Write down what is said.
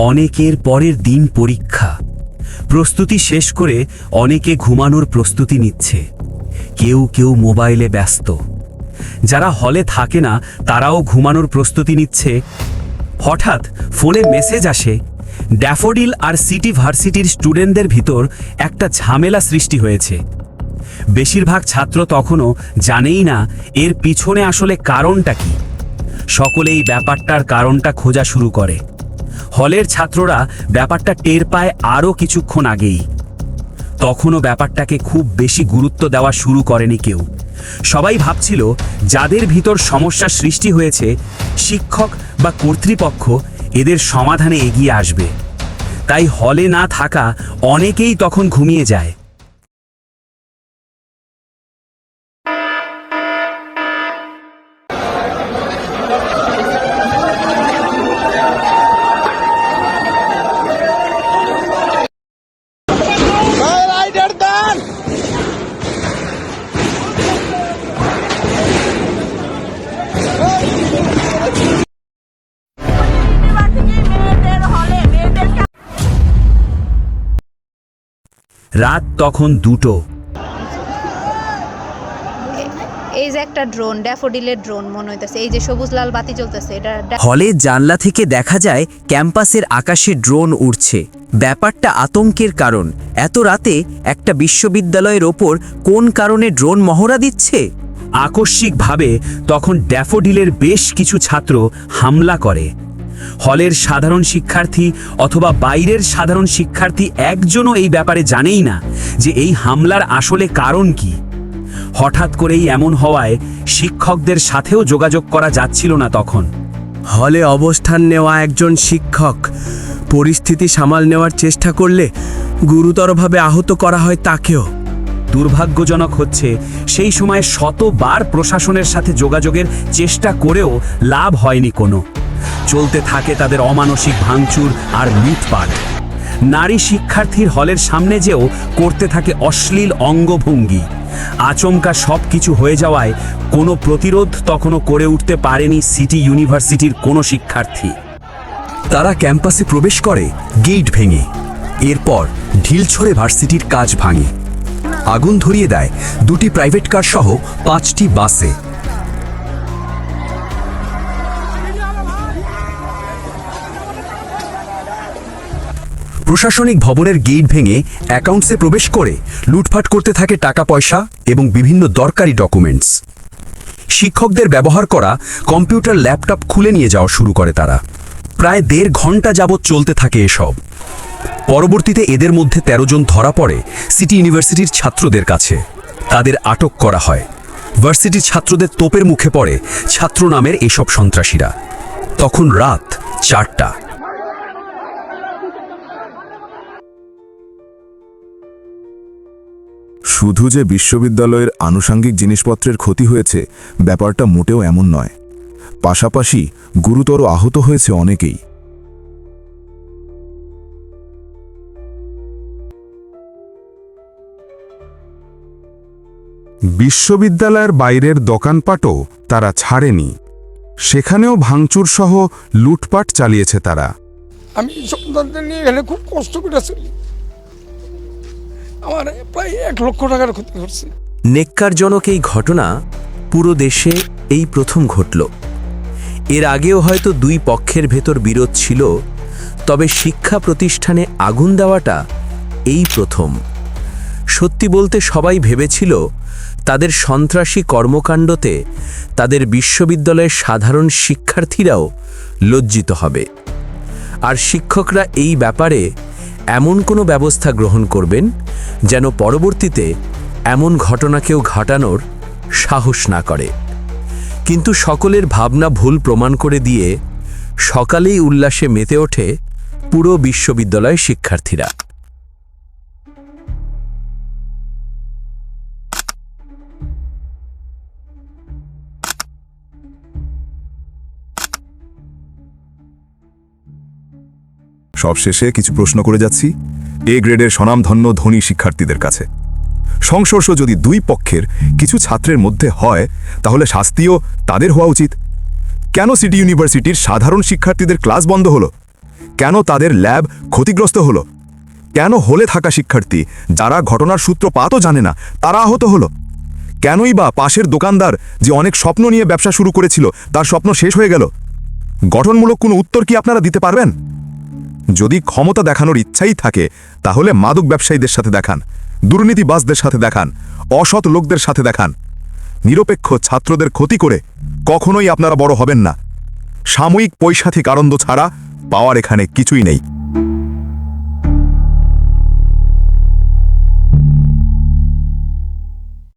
অনেকের পরের দিন পরীক্ষা। প্রস্তুতি শেষ করে অনেকে ঘুমানোর প্রস্তুতি নিচ্ছে, কেউ কেউ মোবাইলে ব্যস্ত। যারা হলে থাকে না তারাও ঘুমানোর প্রস্তুতি নিচ্ছে। হঠাৎ ফোনে মেসেজ আসে, ড্যাফোডিল আর সিটি ভার্সিটির স্টুডেন্টদের ভিতর একটা ঝামেলা সৃষ্টি হয়েছে। বেশিরভাগ ছাত্র তখনও জানেই না এর পিছনে আসলে কারণটা কি। সকলেই ব্যাপারটার কারণটা খোঁজা শুরু করে। হলের ছাত্ররা ব্যাপারটা টের পায় আরও কিছুক্ষণ আগেই। তখনও ব্যাপারটাকে খুব বেশি গুরুত্ব দেওয়া শুরু করেনি কেউ। সবাই ভাবছিল যাদের ভিতর সমস্যা সৃষ্টি হয়েছে, শিক্ষক বা কর্তৃপক্ষ এদের সমাধানে এগিয়ে আসবে। তাই হলে না থাকা অনেকেই তখন ঘুমিয়ে যায়। রাত তখন 2টো। এই যে একটা ড্রোন, ড্যাফোডিলের ড্রোন মনে হইতেছে। এই যে সবুজ লাল বাতি জ্বলতেছে, এটা হলের জানলা থেকে দেখা যায় ক্যাম্পাসের আকাশে ড্রোন উড়ছে। ব্যাপারটা আতঙ্কের কারণ। এত রাতে একটা বিশ্ববিদ্যালয়ের ওপর কোন কারণে ড্রোন মহড়া দিচ্ছে? আকস্মিকভাবে তখন ড্যাফোডিলের বেশ কিছু ছাত্র হামলা করে। হলের সাধারণ শিক্ষার্থী অথবা বাইরের সাধারণ শিক্ষার্থী একজনও এই ব্যাপারে জানেই না যে এই হামলার আসলে কারণ কি। হঠাৎ করেই এমন হওয়ায় শিক্ষকদের সাথেও যোগাযোগ করা যাচ্ছিল না তখন। হলে অবস্থান নেওয়া একজন শিক্ষক পরিস্থিতি সামাল নেওয়ার চেষ্টা করলে গুরুতরভাবে আহত করা হয় তাকেও। দুর্ভাগ্যজনক হচ্ছে সেই সময় শতবার প্রশাসনের সাথে যোগাযোগের চেষ্টা করেও লাভ হয়নি কোনো। চলতে থাকে তাদের অমানসিক ভাঙচুর আর লুটপাট। নারী শিক্ষার্থীর হলের সামনে যেও করতে থাকে অশ্লীল অঙ্গভঙ্গি। আচমকা সব কিছু হয়ে যাওয়ায় কোনো প্রতিরোধ তখনও করে উঠতে পারেনি সিটি ইউনিভার্সিটির কোনো শিক্ষার্থী। তারা ক্যাম্পাসে প্রবেশ করে গেট ভেঙে। এরপর ঢিল ছড়ে ভার্সিটির কাচ ভাঙে। আগুন ধরিয়ে দেয় 2টি প্রাইভেট কার সহ 5টি বাসে। প্রশাসনিক ভবনের গেট ভেঙে অ্যাকাউন্টসে প্রবেশ করে লুটপাট করতে থাকে টাকা পয়সা এবং বিভিন্ন দরকারি ডকুমেন্টস। শিক্ষকদের ব্যবহার করা কম্পিউটার ল্যাপটপ খুলে নিয়ে যাওয়া শুরু করে তারা। প্রায় 1.5 ঘন্টা যাবৎ চলতে থাকে এসব। পরবর্তীতে এদের মধ্যে 13 জন ধরা পড়ে সিটি ইউনিভার্সিটির ছাত্রদের কাছে। তাদের আটক করা হয়। ভার্সিটির ছাত্রদের তোপের মুখে পড়ে ছাত্র নামের এসব সন্ত্রাসীরা। তখন রাত 4টা। শুধু যে বিশ্ববিদ্যালয়ের আনুষঙ্গিক জিনিসপত্রের ক্ষতি হয়েছে ব্যাপারটা মোটেও এমন নয়। পাশাপাশি গুরুতর আহত হয়েছে অনেকেই। বিশ্ববিদ্যালয়ের বাইরের দোকানপাটও তারা ছাড়েনি। সেখানেও ভাঙচুর সহ লুটপাট চালিয়েছে তারা। আমি সন্তানদের নিয়ে এখানে খুব কষ্ট করেছি। আমার প্রায় 1 লক্ষ টাকার ক্ষতি করছে। নেক্কারজনক এই ঘটনা পুরো দেশে এই প্রথম ঘটল। এর আগেও হয়তো 2 পক্ষের ভেতর বিরোধ ছিল, তবে শিক্ষা প্রতিষ্ঠানে আগুন দেওয়াটা এই প্রথম। সত্যি বলতে সবাই ভেবেছিল তাদের সন্ত্রাসী কর্মকাণ্ডতে তাদের বিশ্ববিদ্যালয়ের সাধারণ শিক্ষার্থীরাও লজ্জিত হবে, আর শিক্ষকরা এই ব্যাপারে এমন কোনো ব্যবস্থা গ্রহণ করবেন যেন পরবর্তীতে এমন ঘটনাকেও ঘটানোর সাহস না করে। কিন্তু সকলের ভাবনা ভুল প্রমাণ করে দিয়ে সকালেই উল্লাসে মেতে ওঠে পুরো বিশ্ববিদ্যালয়ের শিক্ষার্থীরা। সবশেষে কিছু প্রশ্ন করে যাচ্ছি এ গ্রেডের স্বনামধন্য ধনী শিক্ষার্থীদের কাছে। সংঘর্ষ যদি 2 পক্ষের কিছু ছাত্রের মধ্যে হয় তাহলে শাস্তিও তাদের হওয়া উচিত। কেন সিটি ইউনিভার্সিটির সাধারণ শিক্ষার্থীদের ক্লাস বন্ধ হলো? কেন তাদের ল্যাব ক্ষতিগ্রস্ত হলো? কেন হলে থাকা শিক্ষার্থী যারা ঘটনার সূত্রপাতও জানে না তারা আহত হলো? কেনই বা পাশের দোকানদার যে অনেক স্বপ্ন নিয়ে ব্যবসা শুরু করেছিল তার স্বপ্ন শেষ হয়ে গেল? গঠনমূলক কোনো উত্তর কি আপনারা দিতে পারবেন? যদি ক্ষমতা দেখানোর ইচ্ছাই থাকে তাহলে মাদক ব্যবসায়ীদের সাথে দেখান, দুর্নীতিবাজদের সাথে দেখান, অসৎ লোকদের সাথে দেখান। নিরপেক্ষ ছাত্রদের ক্ষতি করে কখনোই আপনারা বড় হবেন না। সাময়িক পৈশাচিক আনন্দ ছাড়া পাওয়ার এখানে কিছুই নেই।